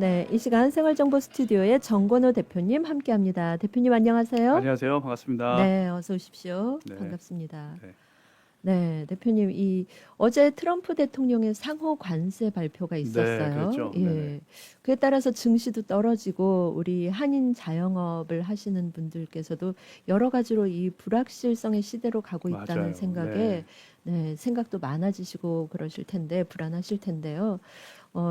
네, 이 시간 생활정보 스튜디오의 정권호 대표님 함께합니다. 대표님 안녕하세요. 안녕하세요. 반갑습니다. 네, 어서 오십시오. 네, 반갑습니다. 네, 네, 대표님 이 어제 트럼프 대통령의 상호 관세 발표가 네, 있었어요. 그랬죠. 네네. 예. 그에 따라서 증시도 떨어지고 우리 한인 자영업을 하시는 분들께서도 여러 가지로 이 불확실성의 시대로 가고 있다는 맞아요. 생각에 네, 네, 생각도 많아지시고 그러실 텐데 불안하실 텐데요.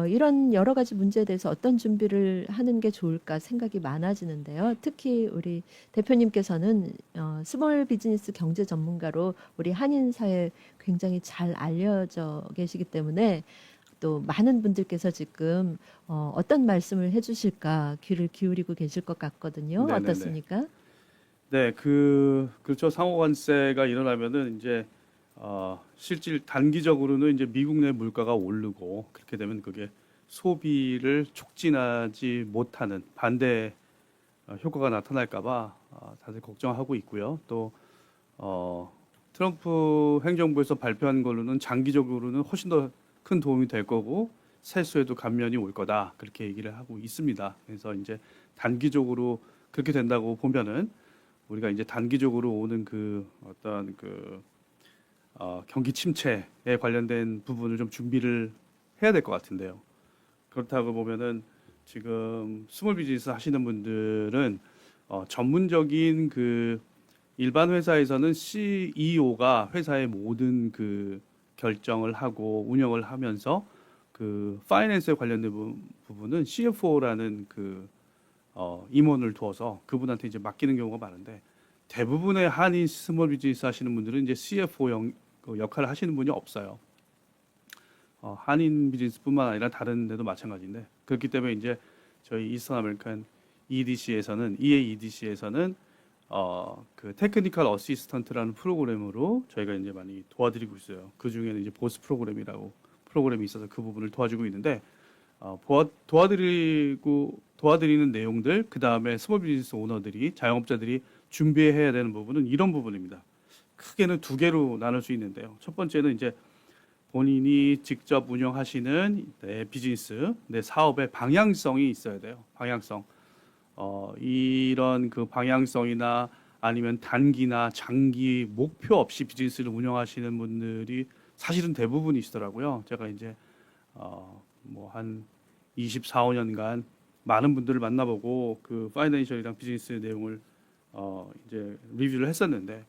이런 여러 가지 문제에 대해서 어떤 준비를 하는 게 좋을까 생각이 많아지는데요. 특히 우리 대표님께서는 스몰 비즈니스 경제 전문가로 우리 한인 사회에 굉장히 잘 알려져 계시기 때문에 또 많은 분들께서 지금 어떤 말씀을 해주실까 귀를 기울이고 계실 것 같거든요. 네네네. 어떻습니까? 네, 그렇죠. 상호관세가 일어나면은 이제 실질 단기적으로는 이제 미국 내 물가가 오르고 그렇게 되면 그게 소비를 촉진하지 못하는 반대 효과가 나타날까 봐 다들 걱정하고 있고요. 또 트럼프 행정부에서 발표한 걸로는 장기적으로는 훨씬 더 큰 도움이 될 거고 세수에도 감면이 올 거다 그렇게 얘기를 하고 있습니다. 그래서 이제 단기적으로 그렇게 된다고 보면은 우리가 이제 단기적으로 오는 그 어떤 경기 침체에 관련된 부분을 좀 준비를 해야 될 것 같은데요. 그렇다고 보면은 지금 스몰 비즈니스 하시는 분들은 전문적인 일반 회사에서는 CEO가 회사의 모든 결정을 하고 운영을 하면서 파이낸스에 관련된 부분은 CFO라는 임원을 두어서 그분한테 이제 맡기는 경우가 많은데 대부분의 한인 스몰 비즈니스 하시는 분들은 이제 CFO 역할을 하시는 분이 없어요. 한인 비즈니스뿐만 아니라 다른 데도 마찬가지인데 그렇기 때문에 이제 저희 이스턴 아메리칸 EAEDC에서는 테크니컬 어시스턴트라는 프로그램으로 저희가 이제 많이 도와드리고 있어요. 그 중에는 이제 보스 프로그램이라고 프로그램이 있어서 그 부분을 도와주고 있는데 도와드리는 내용들 그 다음에 스몰 비즈니스 오너들이 자영업자들이 준비해야 되는 부분은 이런 부분입니다. 크게는 두 개로 나눌 수 있는데요. 첫 번째는 이제 본인이 직접 운영하시는 내 비즈니스, 내 사업의 방향성이 있어야 돼요. 방향성. 이런 방향성이나 아니면 단기나 장기 목표 없이 비즈니스를 운영하시는 분들이 사실은 대부분이시더라고요. 제가 이제 뭐 한 24, 5년간 많은 분들을 만나보고 파이낸셜이랑 비즈니스 내용을 이제 리뷰를 했었는데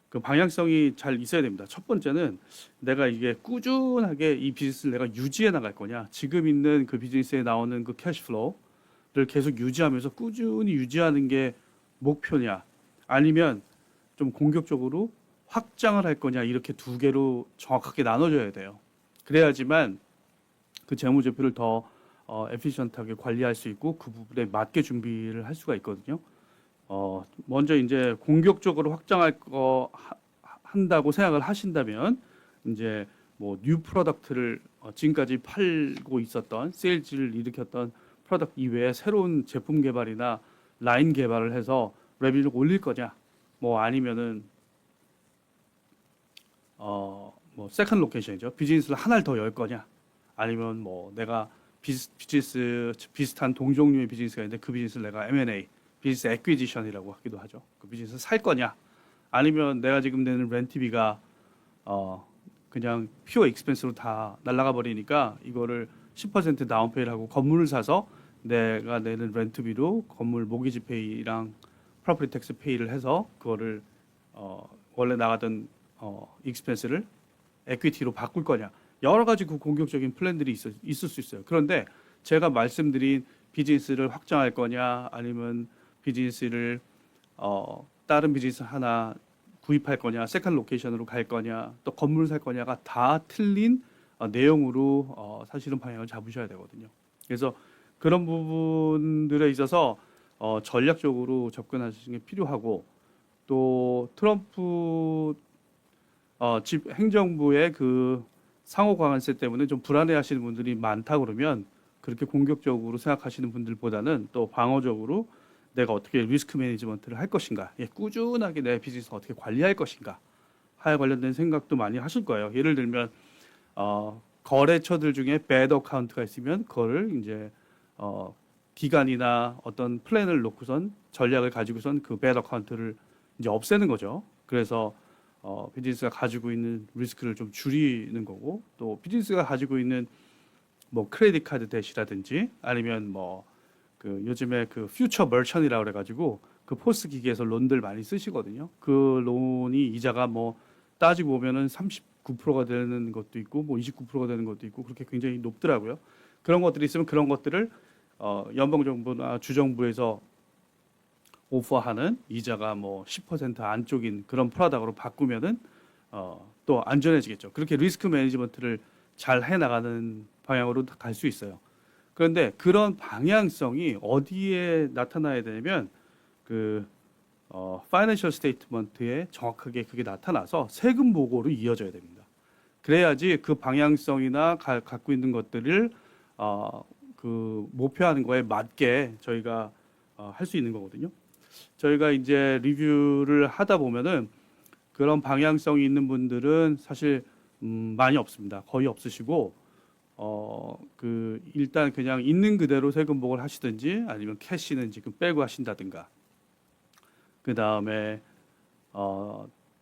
그 방향성이 잘 있어야 됩니다. 첫 번째는 내가 이게 꾸준하게 이 비즈니스를 내가 유지해 나갈 거냐. 지금 있는 그 비즈니스에 나오는 그 캐시플로우를 계속 유지하면서 꾸준히 유지하는 게 목표냐. 아니면 좀 공격적으로 확장을 할 거냐. 이렇게 두 개로 정확하게 나눠줘야 돼요. 그래야지만 그 재무제표를 더 에피션트하게 관리할 수 있고 그 부분에 맞게 준비를 할 수가 있거든요. 먼저 이제 공격적으로 한다고 생각을 하신다면 이제 뭐 뉴 프로덕트를 지금까지 팔고 있었던 세일즈를 일으켰던 프로덕트 이외에 새로운 제품 개발이나 라인 개발을 해서 레비를 올릴 거냐, 뭐 아니면은 뭐 세컨 로케이션이죠. 비즈니스를 하나를 더 열 거냐, 아니면 뭐 내가 비즈니스 비슷한 동종류의 비즈니스가 있는데 그 비즈니스를 내가 M&A 비즈니스 애퀴지션이라고 하기도 하죠. 그 비즈니스 살 거냐? 아니면 내가 지금 내는 렌트비가 그냥 퓨어 익스펜스로 다 날아가 버리니까 이거를 10% 다운페이를 하고 건물을 사서 내가 내는 렌트비로 건물 모기지 페이랑 프로퍼티 텍스 페이를 해서 그거를 원래 나가던 익스펜스를 에퀴티로 바꿀 거냐? 여러 가지 공격적인 플랜들이 있을 수 있어요. 그런데 제가 말씀드린 비즈니스를 확장할 거냐, 아니면 비즈니스를 다른 비즈니스 하나 구입할 거냐, 세컨 로케이션으로 갈 거냐, 또 건물을 살 거냐가 다 틀린 내용으로 사실은 방향을 잡으셔야 되거든요. 그래서 그런 부분들에 있어서 전략적으로 접근하시는 게 필요하고, 또 트럼프 집 행정부의 상호 관세 때문에 좀 불안해하시는 분들이 많다 그러면 그렇게 공격적으로 생각하시는 분들보다는 또 방어적으로 내가 어떻게 리스크 매니지먼트를 할 것인가, 꾸준하게 내 비즈니스 어떻게 관리할 것인가 하에 관련된 생각도 많이 하실 거예요. 예를 들면 거래처들 중에 배드 어카운트가 있으면 그거를 이제 기간이나 어떤 플랜을 놓고선 전략을 가지고선 그 배드 어카운트를 이제 없애는 거죠. 그래서 비즈니스가 가지고 있는 리스크를 좀 줄이는 거고, 또 비즈니스가 가지고 있는 뭐 크레딧 카드 뎃이라든지 아니면 뭐 그 요즘에 그 퓨처 멀천이라고 그래가지고 그 포스 기기에서 론들 많이 쓰시거든요. 그 론이 이자가 뭐 따지고 보면은 39%가 되는 것도 있고 뭐 29%가 되는 것도 있고 그렇게 굉장히 높더라고요. 그런 것들이 있으면 그런 것들을 연방 정부나 주 정부에서 오퍼하는 이자가 뭐 10% 안쪽인 그런 프로덕트로 바꾸면은 또 안전해지겠죠. 그렇게 리스크 매니지먼트를 잘 해 나가는 방향으로 갈 수 있어요. 그런데 그런 방향성이 어디에 나타나야 되냐면 그 파이낸셜 스테이트먼트에 정확하게 그게 나타나서 세금 보고로 이어져야 됩니다. 그래야지 그 방향성이나 갖고 있는 것들을 그 목표하는 거에 맞게 저희가 할 수 있는 거거든요. 저희가 이제 리뷰를 하다 보면은 그런 방향성이 있는 분들은 사실 많이 없습니다. 거의 없으시고 그 일단 그냥 있는 그대로 세금 보고를 하시든지 아니면 캐시는 지금 빼고 하신다든가. 그 다음에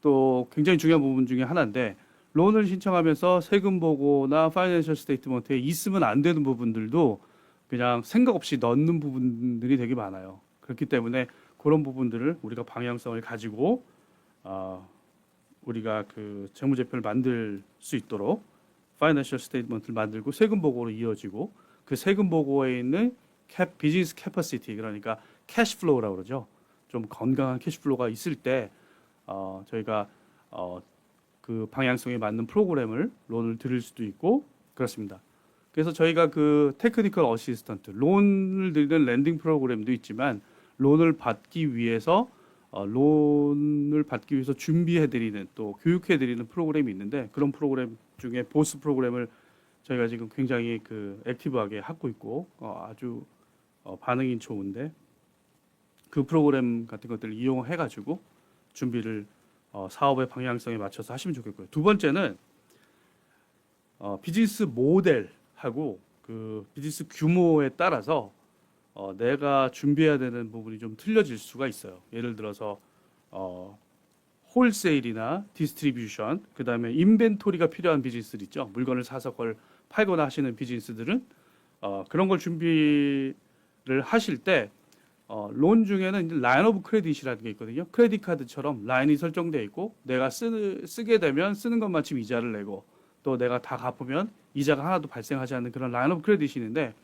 또 굉장히 중요한 부분 중에 하나인데 론을 신청하면서 세금 보고나 파이낸셜 스테이트먼트에 있으면 안 되는 부분들도 그냥 생각 없이 넣는 부분들이 되게 많아요. 그렇기 때문에 그런 부분들을 우리가 방향성을 가지고 우리가 그 재무제표를 만들 수 있도록 파이낸셜 스테이트먼트를 만들고 세금 보고로 이어지고 그 세금 보고에 있는 비즈니스 캐퍼시티 그러니까 캐시플로우라고 그러죠. 좀 건강한 캐시플로우가 있을 때 저희가 그 방향성에 맞는 프로그램을 론을 드릴 수도 있고 그렇습니다. 그래서 저희가 그 테크니컬 어시스턴트 론을 드리는 랜딩 프로그램도 있지만 론을 받기 위해서 준비해드리는 또 교육해드리는 프로그램이 있는데 그런 프로그램 중에 보스 프로그램을 저희가 지금 굉장히 그 액티브하게 하고 있고 아주 반응이 좋은데 그 프로그램 같은 것들을 이용해가지고 준비를 사업의 방향성에 맞춰서 하시면 좋겠고요. 두 번째는 비즈니스 모델하고 그 비즈니스 규모에 따라서 내가 준비해야 되는 부분이 좀 틀려질 수가 있어요. 예를 들어서 홀세일이나 디스트리뷰션, 그다음에 인벤토리가 필요한 비즈니스들 있죠. 물건을 사서 그걸 팔거나 하시는 비즈니스들은 그런 걸 준비를 하실 때 론 중에는 이제 라인 오브 크레딧이라는 게 있거든요. 크레딧 카드처럼 라인이 설정되어 있고 내가 쓰게 되면 쓰는 것만큼 이자를 내고 또 내가 다 갚으면 이자가 하나도 발생하지 않는 그런 라인 오브 크레딧이 있는데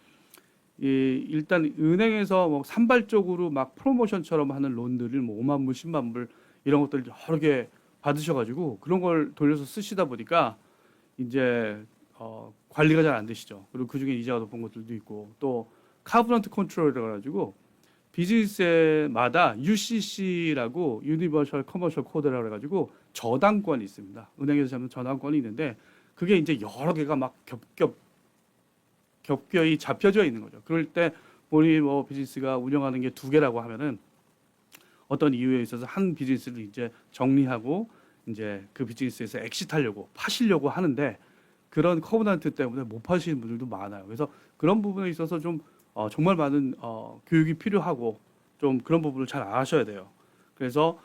일단 은행에서 뭐 산발적으로 막 프로모션처럼 하는 론들을 뭐 5만 불, 10만 불 이런 것들 여러 개 받으셔가지고 그런 걸 돌려서 쓰시다 보니까 이제 관리가 잘 안 되시죠. 그리고 그 중에 이자가 높은 것들도 있고 또 카브넌트 컨트롤이라 가지고 비즈니스마다 UCC라고 유니버셜 커머셜 코드라고 해가지고 저당권이 있습니다. 은행에서 잡는 저당권이 있는데 그게 이제 여러 개가 막 겹겹이 잡혀져 있는 거죠. 그럴 때 본인이 뭐 비즈니스가 운영하는 게 두 개라고 하면은 어떤 이유에 있어서 한 비즈니스를 이제 정리하고 이제 그 비즈니스에서 엑시트하려고 파시려고 하는데 그런 커버넌트 때문에 못 파시는 분들도 많아요. 그래서 그런 부분에 있어서 좀 정말 많은 교육이 필요하고 좀 그런 부분을 잘 아셔야 돼요. 그래서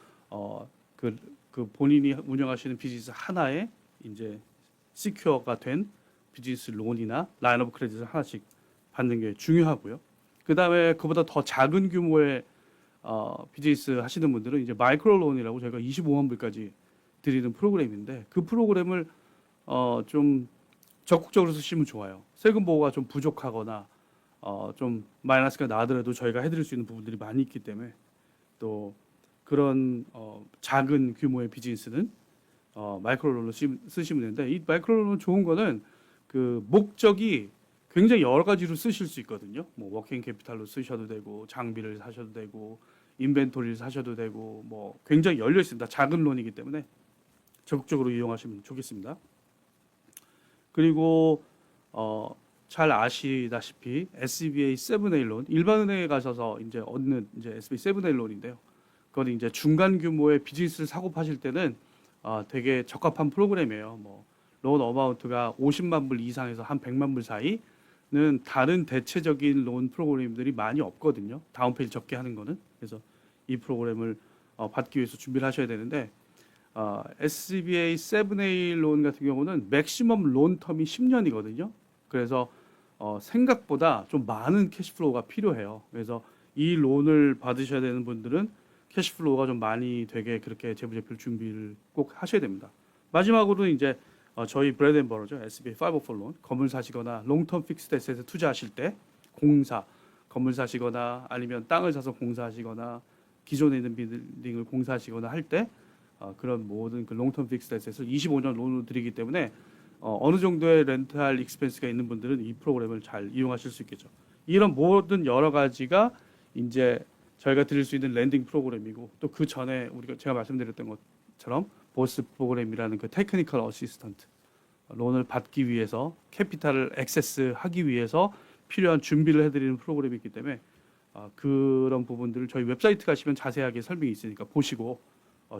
그 본인이 운영하시는 비즈니스 하나에 이제 시큐어가 된 비즈니스 론이나 라인 오브 크레딧을 하나씩 받는 게 중요하고요. 그다음에 그보다 더 작은 규모의 비즈니스 하시는 분들은 이제 마이크로 론이라고 저희가 25만 불까지 드리는 프로그램인데 그 프로그램을 좀 적극적으로 쓰시면 좋아요. 세금 보고가 좀 부족하거나 좀 마이너스가 나더라도 저희가 해드릴 수 있는 부분들이 많이 있기 때문에 또 그런 작은 규모의 비즈니스는 마이크로 론을 쓰시면 되는데 이 마이크로 론은 좋은 거는 그 목적이 굉장히 여러 가지로 쓰실 수 있거든요. 뭐 워킹 캐피탈로 쓰셔도 되고 장비를 사셔도 되고 인벤토리를 사셔도 되고 뭐 굉장히 열려 있습니다. 작은 론이기 때문에 적극적으로 이용하시면 좋겠습니다. 그리고 잘 아시다시피 SBA 7A 론 일반 은행에 가셔서 이제 얻는 이제 SBA 7A 론인데요. 그건 이제 중간 규모의 비즈니스를 사고 파실 때는 되게 적합한 프로그램이에요. 뭐 론 어마운트가 50만 불 이상에서 한 100만 불 사이는 다른 대체적인 론 프로그램들이 많이 없거든요. 다운페이 적게 하는 거는. 그래서 이 프로그램을 받기 위해서 준비를 하셔야 되는데 SBA 7A 론 같은 경우는 맥시멈 론 텀이 10년이거든요. 그래서 생각보다 좀 많은 캐시플로우가 필요해요. 그래서 이 론을 받으셔야 되는 분들은 캐시플로우가 좀 많이 되게 그렇게 재무제표를 준비를 꼭 하셔야 됩니다. 마지막으로는 이제 저희 브레드 앤 버러죠. SBA 504 론. 건물 사시거나 롱텀 픽스드 에셋에 투자하실 때 공사, 건물 사시거나 아니면 땅을 사서 공사하시거나 기존에 있는 빌딩을 공사하시거나 할 때 그런 모든 그 롱텀 픽스드 에셋을 25년 론으로 드리기 때문에 어느 정도의 렌탈 익스펜스가 있는 분들은 이 프로그램을 잘 이용하실 수 있겠죠. 이런 모든 여러 가지가 이제 저희가 드릴 수 있는 랜딩 프로그램이고 또 그 전에 우리가 제가 말씀드렸던 것처럼 보스 프로그램이라는 그 테크니컬 어시스턴트 론을 받기 위해서 캐피탈을 액세스하기 위해서 필요한 준비를 해드리는 프로그램이 있기 때문에 그런 부분들을 저희 웹사이트 가시면 자세하게 설명이 있으니까 보시고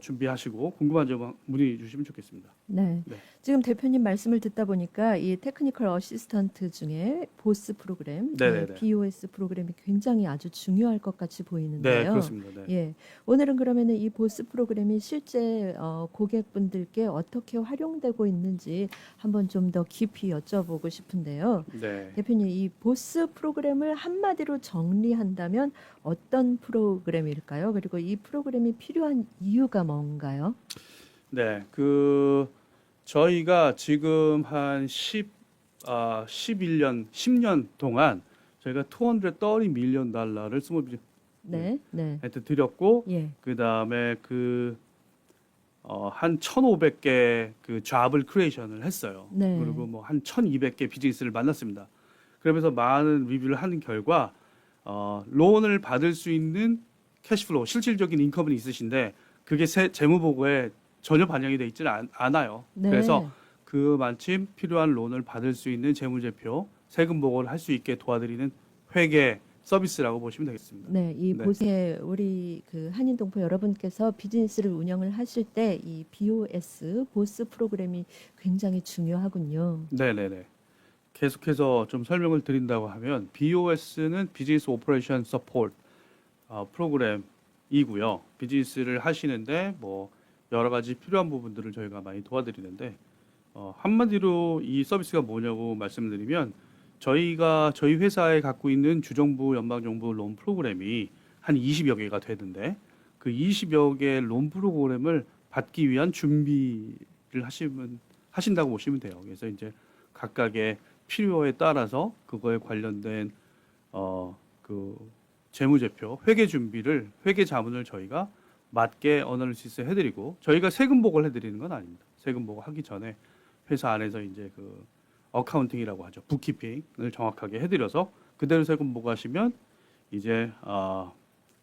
준비하시고 궁금한 점 문의 주시면 좋겠습니다. 네. 네. 지금 대표님 말씀을 듣다 보니까 이 테크니컬 어시스턴트 중에 보스 프로그램, 네네네. BOS 프로그램이 굉장히 아주 중요할 것 같이 네, 보이는데요. 그렇습니다. 네. 예. 오늘은 그러면은 이 보스 프로그램이 실제 고객분들께 어떻게 활용되고 있는지 한번 좀 더 깊이 여쭤보고 싶은데요. 네. 대표님, 이 보스 프로그램을 한마디로 정리한다면 어떤 프로그램일까요? 그리고 이 프로그램이 필요한 이유가 뭔가요? 네, 저희가 지금 한 11년, 10년 동안 저희가 $230 밀리언 스몰 네, 네. 비즈니스한테 드렸고, 예. 그 다음에 한 1,500개 그 잡을 크리에이션을 했어요. 네. 그리고 뭐 한 1,200개 비즈니스를 만났습니다. 그러면서 많은 리뷰를 하는 결과 론을 받을 수 있는 캐시플로우, 실질적인 인컴은 있으신데 그게 재무보고에 전혀 반영이 돼 있지는 않아요. 네. 그래서 그 마침 필요한 론을 받을 수 있는 재무제표, 세금 보고를 할 수 있게 도와드리는 회계 서비스라고 보시면 되겠습니다. 네, 이 네. 보세 우리 그 한인동포 여러분께서 비즈니스를 운영을 하실 때 이 BOS 보스 프로그램이 굉장히 중요하군요. 네네네. 계속해서 좀 설명을 드린다고 하면 BOS는 비즈니스 오퍼레이션 서포트 프로그램이고요. 비즈니스를 하시는데 뭐 여러 가지 필요한 부분들을 저희가 많이 도와드리는데 한마디로 이 서비스가 뭐냐고 말씀드리면 저희 회사에 갖고 있는 주정부 연방정부 론 프로그램이 한 20여 개가 되는데 그 20여 개 론 프로그램을 받기 위한 준비를 하신다고 보시면 돼요. 그래서 이제 각각의 필요에 따라서 그거에 관련된 그 재무제표, 회계 준비를 회계 자문을 저희가 맞게 어널리시스 해드리고 저희가 세금 보고를 해드리는 건 아닙니다. 세금 보고 하기 전에 회사 안에서 이제 그 어카운팅이라고 하죠. 북키핑을 정확하게 해드려서 그대로 세금 보고하시면 이제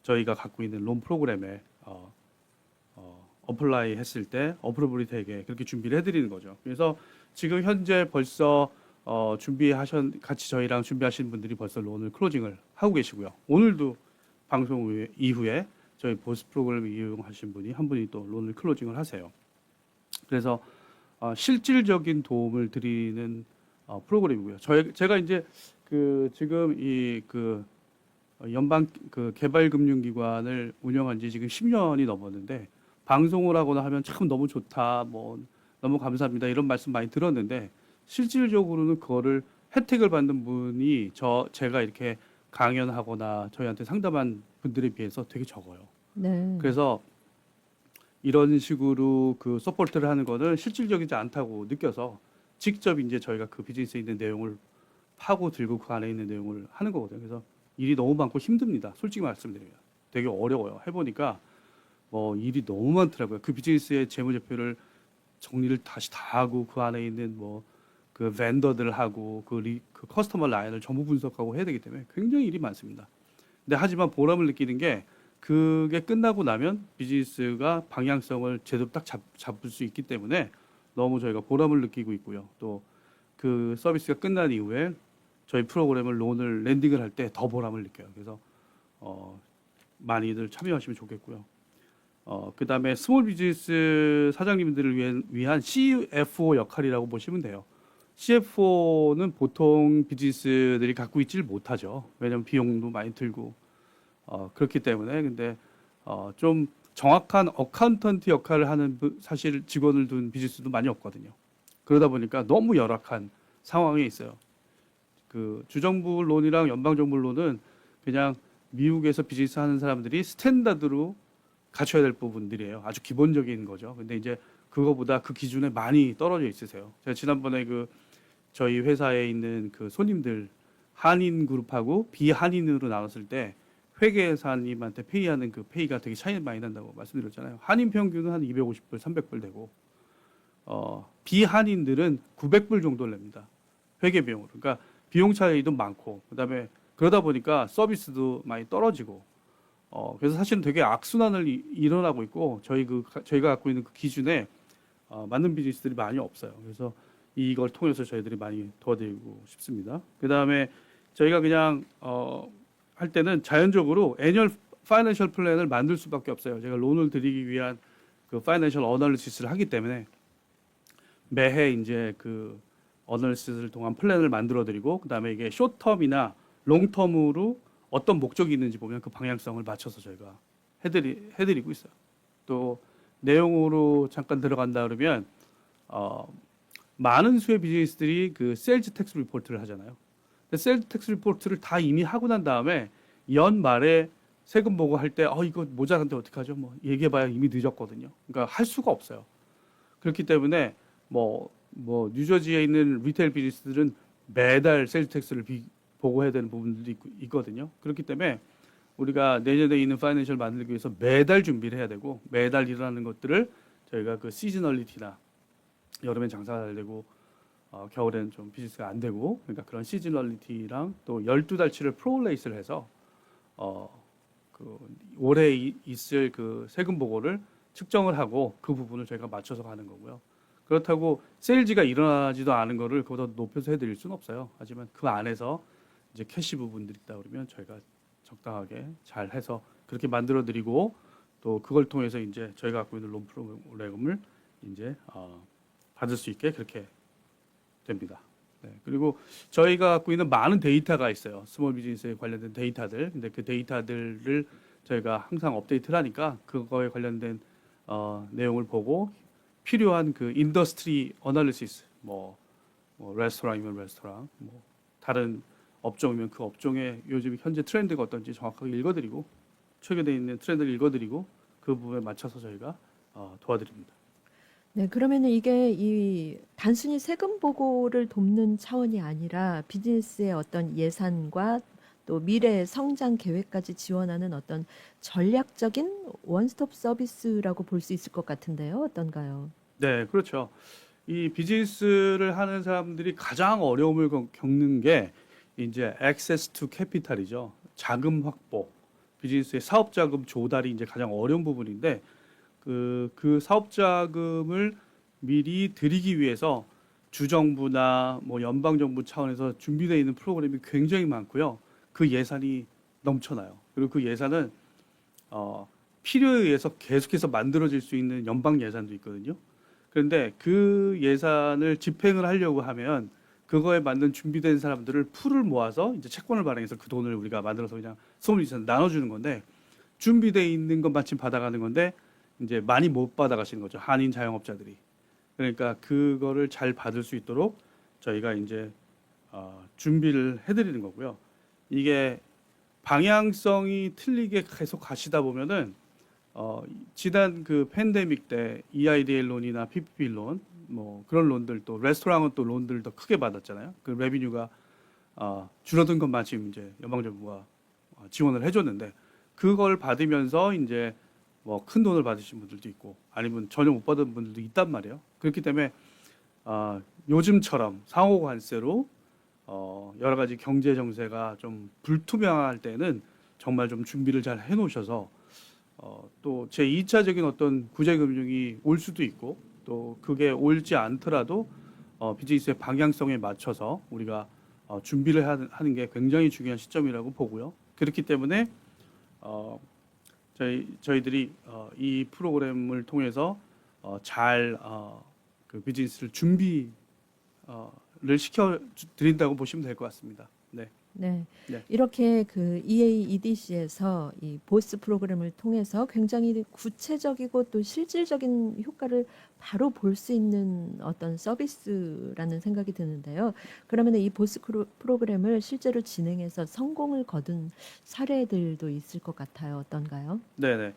저희가 갖고 있는 론 프로그램에 어플라이 했을 때 어프로블이 되게 그렇게 준비를 해드리는 거죠. 그래서 지금 현재 벌써 같이 저희랑 준비하시는 분들이 벌써 론을 클로징을 하고 계시고요. 오늘도 방송 이후에 저희 보스 프로그램을 이용하신 분이 한 분이 또 론을 클로징을 하세요. 그래서 실질적인 도움을 드리는 프로그램이고요. 제가 이제 지금 연방 개발금융기관을 운영한 지 지금 10년이 넘었는데 방송을 하거나 하면 참 너무 좋다, 뭐 너무 감사합니다 이런 말씀 많이 들었는데 실질적으로는 그거를 혜택을 받는 분이 제가 이렇게 강연하거나 저희한테 상담한 분들에 비해서 되게 적어요. 네. 그래서 이런 식으로 그 서포트를 하는 거는 실질적이지 않다고 느껴서 직접 이제 저희가 그 비즈니스에 있는 내용을 파고 들고 그 안에 있는 내용을 하는 거거든요. 그래서 일이 너무 많고 힘듭니다. 솔직히 말씀드리면 되게 어려워요. 해보니까 일이 너무 많더라고요. 그 비즈니스의 재무제표를 정리를 다시 다 하고 그 안에 있는 그 벤더들하고 그 커스터머 라인을 전부 분석하고 해야 되기 때문에 굉장히 일이 많습니다. 근데 하지만 보람을 느끼는 게 그게 끝나고 나면 비즈니스가 방향성을 제대로 딱 잡을 수 있기 때문에 너무 저희가 보람을 느끼고 있고요. 또 그 서비스가 끝난 이후에 저희 프로그램을 론을 랜딩을 할 때 더 보람을 느껴요. 그래서 많이들 참여하시면 좋겠고요. 그다음에 스몰 비즈니스 사장님들을 위한 CFO 역할이라고 보시면 돼요. CFO는 보통 비즈니스들이 갖고 있지를 못하죠. 왜냐하면 비용도 많이 들고 그렇기 때문에 근데 좀 정확한 어카운턴트 역할을 하는 사실 직원을 둔 비즈니스도 많이 없거든요. 그러다 보니까 너무 열악한 상황에 있어요. 그 주정부 론이랑 연방정부 론은 그냥 미국에서 비즈니스 하는 사람들이 스탠다드로 갖춰야 될 부분들이에요. 아주 기본적인 거죠. 근데 이제 그거보다 그 기준에 많이 떨어져 있으세요. 제가 지난번에 그 저희 회사에 있는 그 손님들 한인 그룹하고 비한인으로 나눴을 때 회계사님한테 페이하는 그 페이가 되게 차이 많이 난다고 말씀드렸잖아요. 한인 평균은 한 250불, 300불 되고 비한인들은 900불 정도를 냅니다. 회계 비용으로. 그러니까 비용 차이도 많고 그다음에 그러다 보니까 서비스도 많이 떨어지고 그래서 사실은 되게 악순환을 일어나고 있고 저희가 갖고 있는 그 기준에 맞는 비즈니스들이 많이 없어요. 그래서 이걸 통해서 저희들이 많이 도와드리고 싶습니다. 그다음에 저희가 그냥 할 때는 자연적으로 애니얼 파이낸셜 플랜을 만들 수밖에 없어요. 제가 론을 드리기 위한 그 파이낸셜 어널리시스를 하기 때문에 매해 이제 그 어널리시스를 통한 플랜을 만들어 드리고 그다음에 이게 숏텀이나 롱텀으로 어떤 목적이 있는지 보면 그 방향성을 맞춰서 저희가 해드리고 있어요. 또 내용으로 잠깐 들어간다 그러면 많은 수의 비즈니스들이 그 셀즈 텍스 리포트를 하잖아요. 셀즈 텍스 리포트를 다 이미 하고 난 다음에 연말에 세금 보고 할 때 이거 모자란데 어떡하죠? 뭐 얘기해봐야 이미 늦었거든요. 그러니까 할 수가 없어요. 그렇기 때문에 뭐 뉴저지에 있는 리테일 비즈니스들은 매달 셀즈 텍스를 보고해야 되는 부분들도 있거든요. 그렇기 때문에 우리가 내년에 있는 파이낸셜 만들기 위해서 매달 준비를 해야 되고 매달 일어나는 것들을 저희가 그 시즈널리티나 여름엔 장사가 잘 되고 겨울에는 좀 비즈니스가 안 되고 그러니까 그런 시즈널리티랑 또 12달치를 프로레이스를 해서 그 올해 있을 그 세금 보고를 측정을 하고 그 부분을 저희가 맞춰서 가는 거고요. 그렇다고 세일즈가 일어나지도 않은 거를 그보다 높여서 해드릴 수는 없어요. 하지만 그 안에서 이제 캐시 부분들이 있다 그러면 저희가 적당하게 잘 해서 그렇게 만들어 드리고 또 그걸 통해서 이제 저희가 갖고 있는 론 프로그램을 이제 받을 수 있게 그렇게 됩니다. 네, 그리고 저희가 갖고 있는 많은 데이터가 있어요. 스몰 비즈니스에 관련된 데이터들. 근데 그 데이터들을 저희가 항상 업데이트를 하니까 그거에 관련된 내용을 보고 필요한 그 인더스트리 어널리시스 뭐 레스토랑이면 레스토랑 뭐 다른 업종이면 그 업종의 요즘 현재 트렌드가 어떤지 정확하게 읽어드리고 최근에 있는 트렌드를 읽어드리고 그 부분에 맞춰서 저희가 도와드립니다. 네, 그러면은 이게 이 단순히 세금 보고를 돕는 차원이 아니라 비즈니스의 어떤 예산과 또 미래 성장 계획까지 지원하는 어떤 전략적인 원스톱 서비스라고 볼 수 있을 것 같은데요. 어떤가요? 네, 그렇죠. 이 비즈니스를 하는 사람들이 가장 어려움을 겪는 게 이제 액세스 투 캐피탈이죠. 자금 확보, 비즈니스의 사업 자금 조달이 이제 가장 어려운 부분인데 그 사업 자금을 미리 드리기 위해서 주정부나 뭐 연방 정부 차원에서 준비되어 있는 프로그램이 굉장히 많고요. 그 예산이 넘쳐나요. 그리고 그 예산은 필요에 의해서 계속해서 만들어질 수 있는 연방 예산도 있거든요. 그런데 그 예산을 집행을 하려고 하면 그거에 맞는 준비된 사람들을 풀을 모아서 이제 채권을 발행해서 그 돈을 우리가 만들어서 그냥 소문이 나눠주는 건데 준비돼 있는 것 마침 받아가는 건데 이제 많이 못 받아가시는 거죠. 한인 자영업자들이. 그러니까 그거를 잘 받을 수 있도록 저희가 이제 준비를 해드리는 거고요. 이게 방향성이 틀리게 계속 가시다 보면은 지난 그 팬데믹 때 EIDL 론이나 PPP 론 뭐 그런 론들 또 레스토랑은 또 론들 더 크게 받았잖아요. 그 레비뉴가 줄어든 것 마침 이제 연방정부가 지원을 해줬는데 그걸 받으면서 이제 뭐 큰 돈을 받으신 분들도 있고 아니면 전혀 못 받은 분들도 있단 말이에요. 그렇기 때문에 요즘처럼 상호 관세로 여러 가지 경제 정세가 좀 불투명할 때는 정말 좀 준비를 잘 해놓으셔서 또 제 2차적인 어떤 구제금융이 올 수도 있고 또 그게 올지 않더라도 비즈니스의 방향성에 맞춰서 우리가 준비를 하는 게 굉장히 중요한 시점이라고 보고요. 그렇기 때문에 저희들이 이 프로그램을 통해서 그 비즈니스를 준비를 시켜 드린다고 보시면 될 것 같습니다. 네. 네. 네. 이렇게 그 EAEDC에서 이 보스 프로그램을 통해서 굉장히 구체적이고 또 실질적인 효과를 바로 볼 수 있는 어떤 서비스라는 생각이 드는데요. 그러면 이 보스 프로그램을 실제로 진행해서 성공을 거둔 사례들도 있을 것 같아요. 어떤가요? 네네.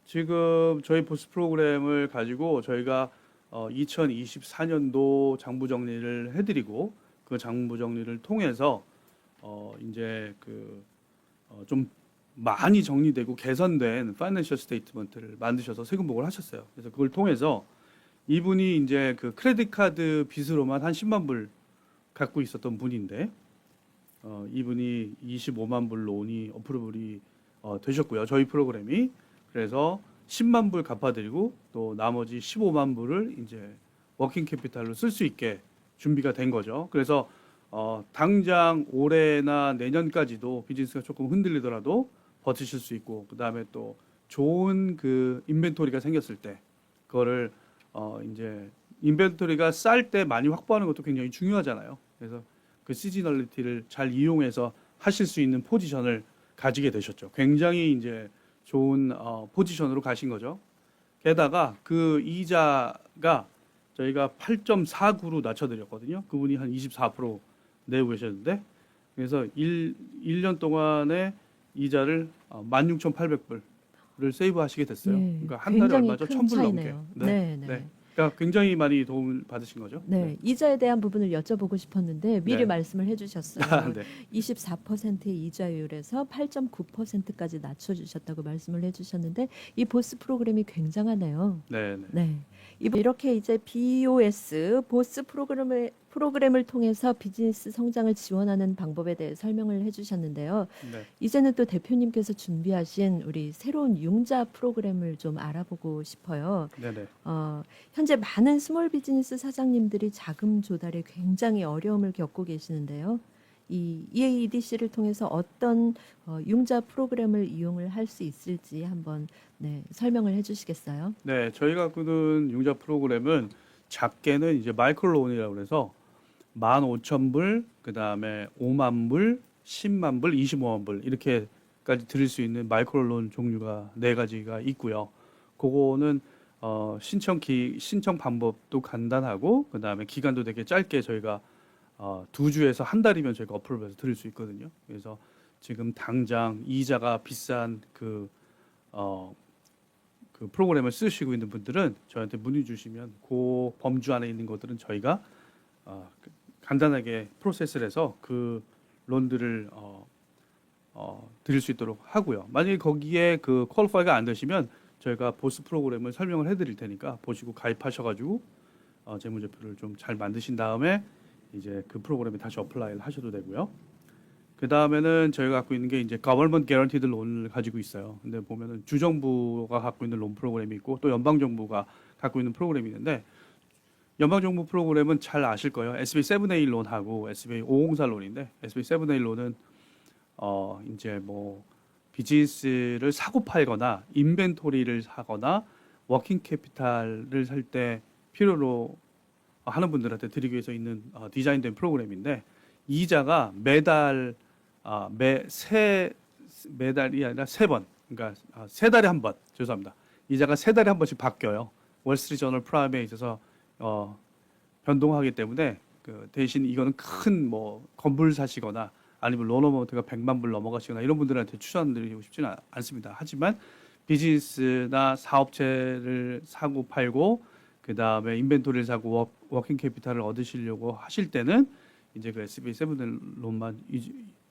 지금 저희 보스 프로그램을 가지고 저희가 2024년도 장부 정리를 해드리고 그 장부 정리를 통해서 이제 좀 많이 정리되고 개선된 파이낸셜 스테이트먼트를 만드셔서 세금보고를 하셨어요. 그래서 그걸 통해서 이분이 이제 그 크레딧 카드 빚으로만 한 10만 불 갖고 있었던 분인데 이분이 25만 불 론이 어프로블이 되셨고요. 저희 프로그램이 그래서 10만 불 갚아드리고 또 나머지 15만 불을 이제 워킹 캐피탈로 쓸 수 있게 준비가 된 거죠. 그래서 당장 올해나 내년까지도 비즈니스가 조금 흔들리더라도 버티실 수 있고 그다음에 또 좋은 그 인벤토리가 생겼을 때 그거를 이제 인벤토리가 쌀 때 많이 확보하는 것도 굉장히 중요하잖아요. 그래서 그 시즈널리티를 잘 이용해서 하실 수 있는 포지션을 가지게 되셨죠. 굉장히 이제 좋은 포지션으로 가신 거죠. 게다가 그 이자가 저희가 8.49로 낮춰드렸거든요. 그분이 한 24% 내고 계셨는데 그래서 1년 동안에 이자를 16,800불을 세이브하시게 됐어요. 예, 그러니까 한 달에 굉장히 얼마죠? 큰 1,000불 넘게. 차이네요. 네, 네, 네. 네. 그러니까 굉장히 많이 도움을 받으신 거죠. 네, 이자에 대한 부분을 여쭤보고 싶었는데 미리 네. 말씀을 해주셨어요. 아, 네. 24%의 이자율에서 8.9%까지 낮춰주셨다고 말씀을 해주셨는데 이 보스 프로그램이 굉장하네요. 네, 네. 네, 이렇게 이제 BOS 보스 프로그램을 통해서 비즈니스 성장을 지원하는 방법에 대해 설명을 해주셨는데요. 네. 이제는 또 대표님께서 준비하신 우리 새로운 융자 프로그램을 좀 알아보고 싶어요. 네, 네. 현재 많은 스몰 비즈니스 사장님들이 자금 조달에 굉장히 어려움을 겪고 계시는데요. 이 EAEDC를 통해서 어떤 융자 프로그램을 이용을 할 수 있을지 한번 설명을 해주시겠어요? 네, 저희가 꾸는 융자 프로그램은 작게는 이제 마이크로론이라고 그래서 15,000불, 그다음에 5만 불, 10만 불, 25만 불 이렇게까지 드릴 수 있는 마이크로론 종류가 네 가지가 있고요. 그거는 신청 방법도 간단하고 그다음에 기간도 되게 짧게 저희가 2주에서 한 달이면 저희가 어플로해서 드릴 수 있거든요. 그래서 지금 당장 이자가 비싼 그 프로그램을 쓰시고 있는 분들은 저희한테 문의 주시면 그 범주 안에 있는 것들은 저희가 간단하게 프로세스를 해서 그 론들을 드릴 수 있도록 하고요. 만약에 거기에 그 퀄리파이가 안 되시면 저희가 보스 프로그램을 설명을 해드릴 테니까 보시고 가입하셔가지고 재무제표를 좀 잘 만드신 다음에 이제 그 프로그램에 다시 어플라이를 하셔도 되고요. 그 다음에는 저희가 갖고 있는 게 이제 Government Guaranteed 론을 가지고 있어요. 근데 보면은 주정부가 갖고 있는 론 프로그램이 있고 또 연방정부가 갖고 있는 프로그램이 있는데 연방정부 프로그램은 잘 아실 거예요. SB 7A 론하고 SB 504 론인데 SB 7A 론은 이제 뭐 비즈니스를 사고 팔거나 인벤토리를 사거나 워킹 캐피탈을 살 때 필요로 하는 분들한테 드리기 위해서 있는 디자인된 프로그램인데 이자가 매달 매달이 아니라 세 번, 그러니까 세 달에 한 번, 죄송합니다. 이자가 세 달에 한 번씩 바뀌어요. 월스트리트저널 프라임에 있어서 변동하기 때문에 그 대신 이거는 큰 뭐 건물 사시거나 아니면 론 어마운트가 100만 불 넘어가시거나 이런 분들한테 추천드리고 싶지는 않습니다. 하지만 비즈니스나 사업체를 사고 팔고 그 다음에 인벤토리를 사고 워킹 캐피탈을 얻으시려고 하실 때는 이제 그 SB 7 론만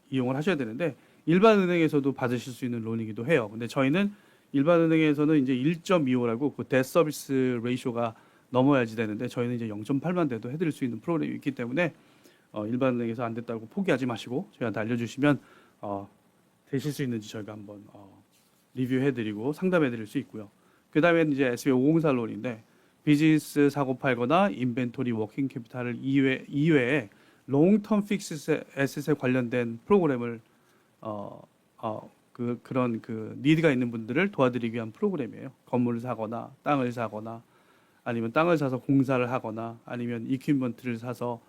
이용을 하셔야 되는데 일반 은행에서도 받으실 수 있는 론이기도 해요. 근데 저희는 일반 은행에서는 이제 1.25라고 그 데트 서비스 레이쇼가 넘어야지 되는데 저희는 이제 0.8만 돼도 해드릴 수 있는 프로그램이 있기 때문에 일반 은행에서 안 됐다고 포기하지 마시고 저희한테 알려주시면 되실 수 있는지 저희가 한번 리뷰해드리고 상담해드릴 수 있고요. 그 다음에 이제 SB 504 론인데 비즈니스 사고 팔거나 인벤토리 워킹 캐피탈을 이외에 롱텀 픽스 에셋에 관련된 프로그램을 그런 니드가 있는 분들을 도와드리기 위한 프로그램이에요. 건물을 사거나 땅을 사거나 아니면 땅을 사서 공사를 하거나 아니면 이퀴먼트를 사서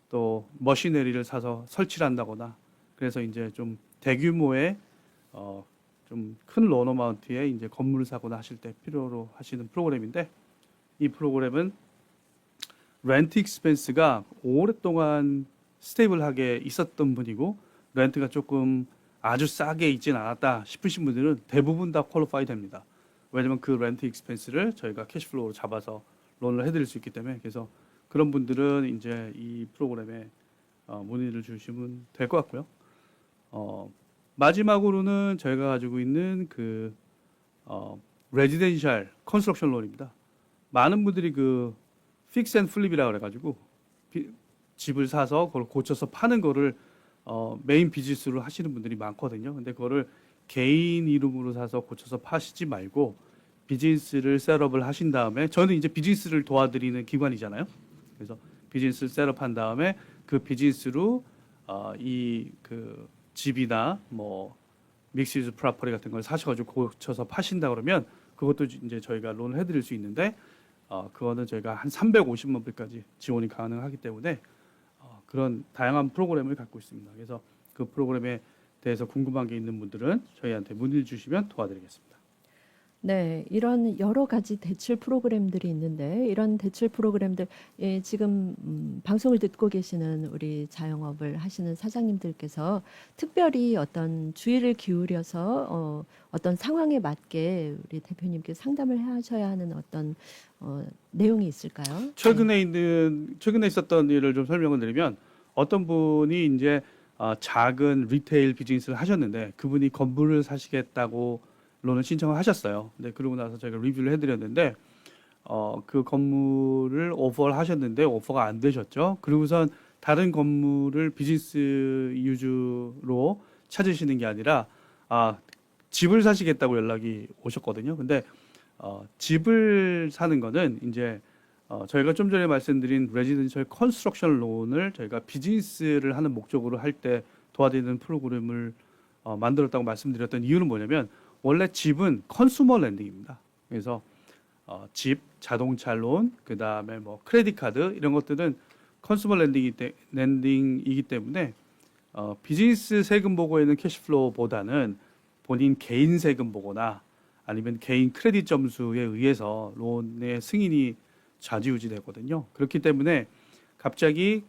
또 머시너리를 사서 설치를 한다거나 그래서 이제 좀 대규모의 좀 큰 론 어마운트의 이제 건물을 사거나 하실 때 필요로 하시는 프로그램인데 이 프로그램은 렌트 익스펜스가 오랫동안 스테이블하게 있었던 분이고 렌트가 조금 아주 싸게 있진 않았다 싶으신 분들은 대부분 다 퀄리파이 됩니다. 왜냐면 그 렌트 익스펜스를 저희가 캐시플로우로 잡아서 론을 해드릴 수 있기 때문에 그래서 그런 분들은 이제 이 프로그램에 문의를 주시면 될 것 같고요. 마지막으로는 저희가 가지고 있는 레지덴셜 컨스트럭션 론입니다. 많은 분들이 픽스 앤 플립이라 그래가지고 집을 사서 그걸 고쳐서 파는 거를 메인 비즈니스로 하시는 분들이 많거든요. 근데 그거를 개인 이름으로 사서 고쳐서 파시지 말고 비즈니스를 셋업을 하신 다음에 저는 이제 비즈니스를 도와드리는 기관이잖아요. 그래서 비즈니스를 셋업한 다음에 그 비즈니스로 집이나 뭐 믹스유즈 프로퍼티 같은 걸 사셔가지고 고쳐서 파신다 그러면 그것도 이제 저희가 론을 해드릴 수 있는데 그거는 저희가 한 350만 불까지 지원이 가능하기 때문에 그런 다양한 프로그램을 갖고 있습니다. 그래서 그 프로그램에 대해서 궁금한 게 있는 분들은 저희한테 문의를 주시면 도와드리겠습니다. 네, 이런 여러 가지 대출 프로그램들이 있는데 이런 대출 프로그램들 지금 방송을 듣고 계시는 우리 자영업을 하시는 사장님들께서 특별히 어떤 주의를 기울여서 어떤 상황에 맞게 우리 대표님께 상담을 하셔야 하는 어떤 내용이 있을까요? 최근에 있었던 일을 좀 설명을 드리면 어떤 분이 이제 작은 리테일 비즈니스를 하셨는데 그분이 건물을 사시겠다고 론을 신청을 하셨어요. 근데 그러고 나서 저희가 리뷰를 해드렸는데 그 건물을 오퍼를 하셨는데 오퍼가 안 되셨죠. 그리고선 다른 건물을 비즈니스 유주로 찾으시는 게 아니라 집을 사시겠다고 연락이 오셨거든요. 근데 집을 사는 거는 이제 저희가 좀 전에 말씀드린 레지던셜 컨스트럭션 론을 저희가 비즈니스를 하는 목적으로 할 때 도와드리는 프로그램을 만들었다고 말씀드렸던 이유는 뭐냐면 원래 집은 컨슈머 렌딩입니다. 그래서 집, 자동차 론, 그 다음에 뭐 크레딧 카드 이런 것들은 컨슈머 렌딩이기 때문에 비즈니스 세금 보고에는 캐시플로우보다는 본인 개인 세금 보고나 아니면 개인 크레딧 점수에 의해서 론의 승인이 좌지우지되거든요. 그렇기 때문에 갑자기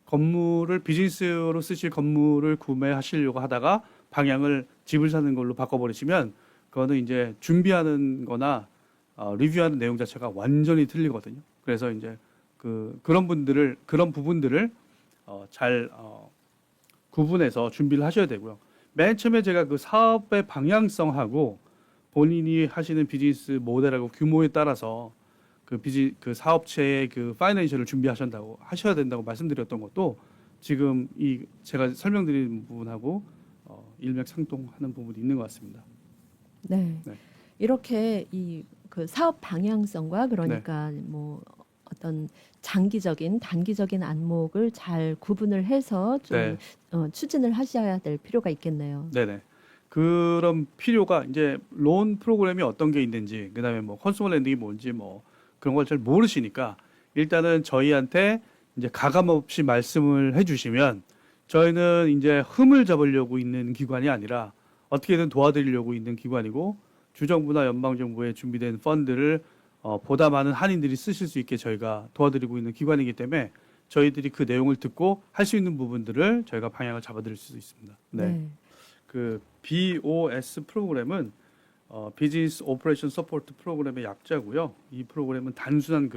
건물을 비즈니스로 쓰실 건물을 구매하시려고 하다가 방향을 집을 사는 걸로 바꿔버리시면 그거는 이제 준비하는 거나 리뷰하는 내용 자체가 완전히 틀리거든요. 그래서 이제 그런 부분들을 잘 구분해서 준비를 하셔야 되고요. 맨 처음에 제가 그 사업의 방향성하고 본인이 하시는 비즈니스 모델하고 규모에 따라서 그 사업체의 파이낸셜을 하셔야 된다고 말씀드렸던 것도 지금 제가 설명드린 부분하고 일맥상통하는 부분이 있는 것 같습니다. 네. 네. 이렇게 그 사업 방향성과 그러니까 뭐 어떤 장기적인 단기적인 안목을 잘 구분을 해서 좀 네. 추진을 하셔야 될 필요가 있겠네요. 네네. 그런 필요가 이제 론 프로그램이 어떤 게 있는지 그다음에 뭐 컨슈머 렌딩이 뭔지 뭐 그런 걸 잘 모르시니까 일단은 저희한테 이제 가감 없이 말씀을 해주시면 저희는 이제 흠을 잡으려고 있는 기관이 아니라 어떻게든 도와드리려고 있는 기관이고 주정부나 연방정부에 준비된 펀드를 보다 많은 한인들이 쓰실 수 있게 저희가 도와드리고 있는 기관이기 때문에 저희들이 그 내용을 듣고 할 수 있는 부분들을 저희가 방향을 잡아드릴 수 있습니다. 네. 그 BOS 프로그램은 비즈니스 오퍼레이션 서포트 프로그램의 약자고요. 이 프로그램은 단순한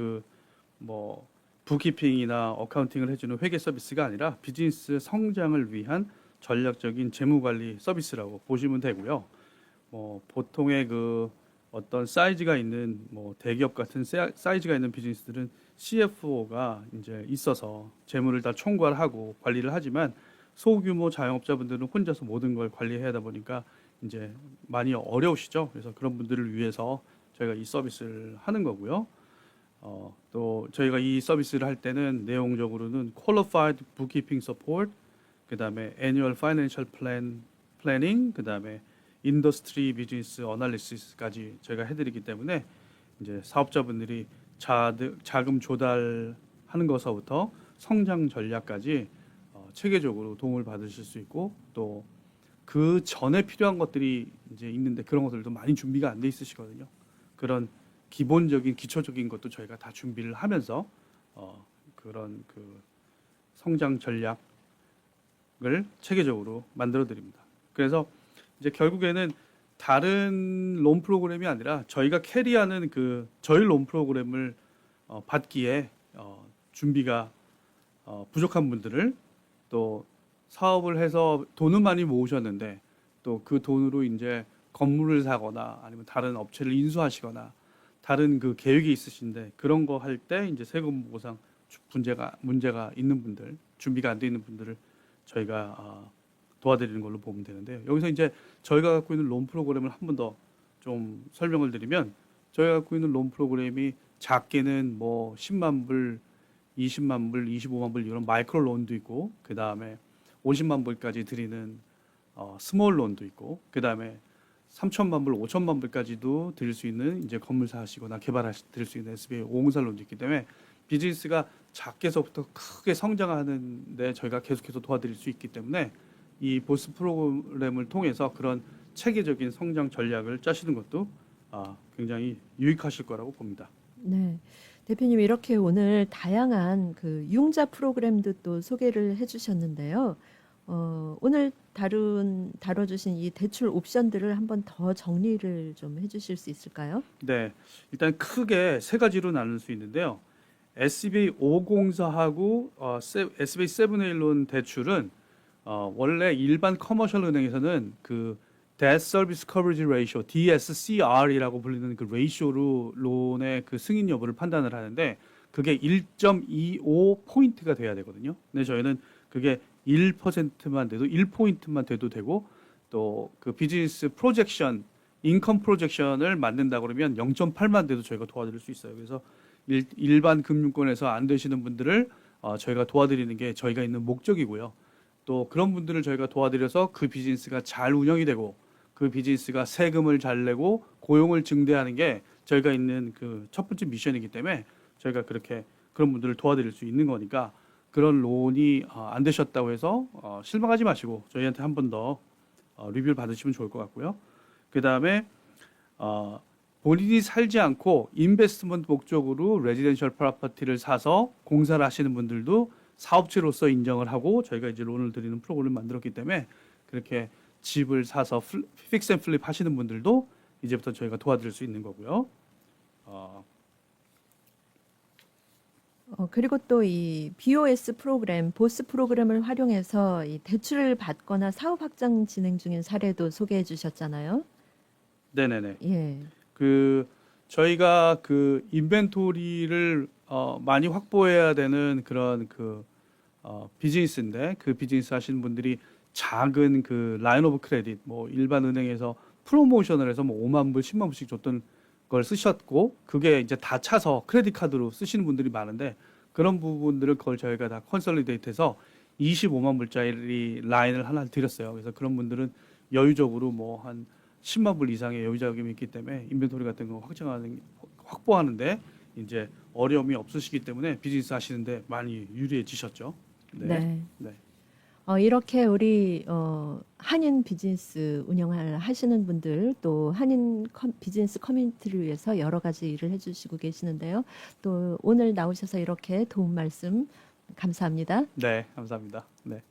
부키핑이나 어카운팅을 해주는 회계 서비스가 아니라 비즈니스 성장을 위한 전략적인 재무관리 서비스라고 보시면 되고요. 보통의 어떤 사이즈가 있는 대기업 같은 사이즈가 있는 비즈니스들은 CFO가 이제 있어서 재무를 다 총괄하고 관리를 하지만 소규모 자영업자분들은 혼자서 모든 걸 관리해야 하다 보니까 이제 많이 어려우시죠. 그래서 그런 분들을 위해서 저희가 이 서비스를 하는 거고요. 또 저희가 이 서비스를 할 때는 내용적으로는 Qualified Bookkeeping Support, 그다음에 Annual Financial 플래닝, 그다음에 인더스트리 비즈니스 어널리시스까지 저희가 해드리기 때문에 이제 사업자분들이 자금 조달하는 것서부터 성장 전략까지 체계적으로 도움을 받으실 수 있고 또 그 전에 필요한 것들이 이제 있는데 그런 것들도 많이 준비가 안 돼 있으시거든요. 그런 기본적인 기초적인 것도 저희가 다 준비를 하면서 그런 그 성장 전략을 체계적으로 만들어 드립니다. 그래서 이제 결국에는 다른 론 프로그램이 아니라 저희가 캐리하는 그 저희 론 프로그램을 받기에 준비가 부족한 분들을 또 사업을 해서 돈은 많이 모으셨는데 또 그 돈으로 이제 건물을 사거나 아니면 다른 업체를 인수하시거나 다른 그 계획이 있으신데 그런 거 할 때 이제 세금 보상 문제가 있는 분들, 준비가 안 돼 있는 분들을 저희가 도와드리는 걸로 보면 되는데요. 여기서 이제 저희가 갖고 있는 론 프로그램을 한 번 더 좀 설명을 드리면 저희가 갖고 있는 론 프로그램이 작게는 뭐 10만 불, 20만 불, 25만 불 이런 마이크로 론도 있고 그 다음에 50만 불까지 드리는 스몰 론도 있고 그 다음에 3천만 불, 5천만 불까지도 드릴 수 있는 이제 건물 사시거나 드릴 수 있는 SBA 504 론도 있기 때문에 비즈니스가 작게서부터 크게 성장하는데 저희가 계속해서 도와드릴 수 있기 때문에 이 보스 프로그램을 통해서 그런 체계적인 성장 전략을 짜시는 것도 굉장히 유익하실 거라고 봅니다. 네. 대표님 이렇게 오늘 다양한 그 융자 프로그램도 또 소개를 해주셨는데요. 오늘 다뤄주신 이 대출 옵션들을 한번 더 정리를 좀 해주실 수 있을까요? 네, 일단 크게 세 가지로 나눌 수 있는데요. SBA 504하고 SBA 7A론 대출은 원래 일반 커머셜 은행에서는 그 Debt Service Coverage Ratio (DSCR이라고 불리는 그 레이쇼로 론의 그 승인 여부를 판단을 하는데 그게 1.25 포인트가 돼야 되거든요. 근데 저희는 그게 1%만 돼도 1포인트만 돼도 되고 또 그 비즈니스 프로젝션 인컴 프로젝션을 만든다 그러면 0.8만 돼도 저희가 도와드릴 수 있어요. 그래서 일반 금융권에서 안 되시는 분들을 저희가 도와드리는 게 저희가 있는 목적이고요. 또 그런 분들을 저희가 도와드려서 그 비즈니스가 잘 운영이 되고 그 비즈니스가 세금을 잘 내고 고용을 증대하는 게 저희가 있는 그 첫 번째 미션이기 때문에 저희가 그렇게 그런 분들을 도와드릴 수 있는 거니까 그런 론이 안 되셨다고 해서 실망하지 마시고 저희한테 한 번 더 리뷰를 받으시면 좋을 것 같고요. 그 다음에 본인이 살지 않고 인베스트먼트 목적으로 레지던셜 프로퍼티를 사서 공사를 하시는 분들도 사업체로서 인정을 하고 저희가 이제 론을 드리는 프로그램을 만들었기 때문에 그렇게 집을 사서 픽스 앤 플립 하시는 분들도 이제부터 저희가 도와드릴 수 있는 거고요. 그리고 또 이 BOS 프로그램, 보스 프로그램을 활용해서 이 대출을 받거나 사업 확장 진행 중인 사례도 소개해 주셨잖아요. 네네네. 예. 그 저희가 그 인벤토리를 많이 확보해야 되는 그런 그 비즈니스인데 그 비즈니스 하시는 분들이 작은 그 라인 오브 크레딧 뭐 일반 은행에서 프로모션을 해서 뭐 5만 불, 10만 불씩 줬던 걸 쓰셨고 그게 이제 다 차서 크레딧 카드로 쓰시는 분들이 많은데 그런 부분들을 그걸 저희가 다 컨설리데이트해서 25만 불짜리 라인을 하나 드렸어요. 그래서 그런 분들은 여유적으로 뭐 한 10만 불 이상의 여유 자금이 있기 때문에 인벤토리 같은 거 확보하는데 이제 어려움이 없으시기 때문에 비즈니스 하시는데 많이 유리해지셨죠. 네. 네. 이렇게 우리 한인 비즈니스 하시는 분들 또 비즈니스 커뮤니티를 위해서 여러 가지 일을 해주시고 계시는데요. 또 오늘 나오셔서 이렇게 도움 말씀 감사합니다. 네, 감사합니다. 네.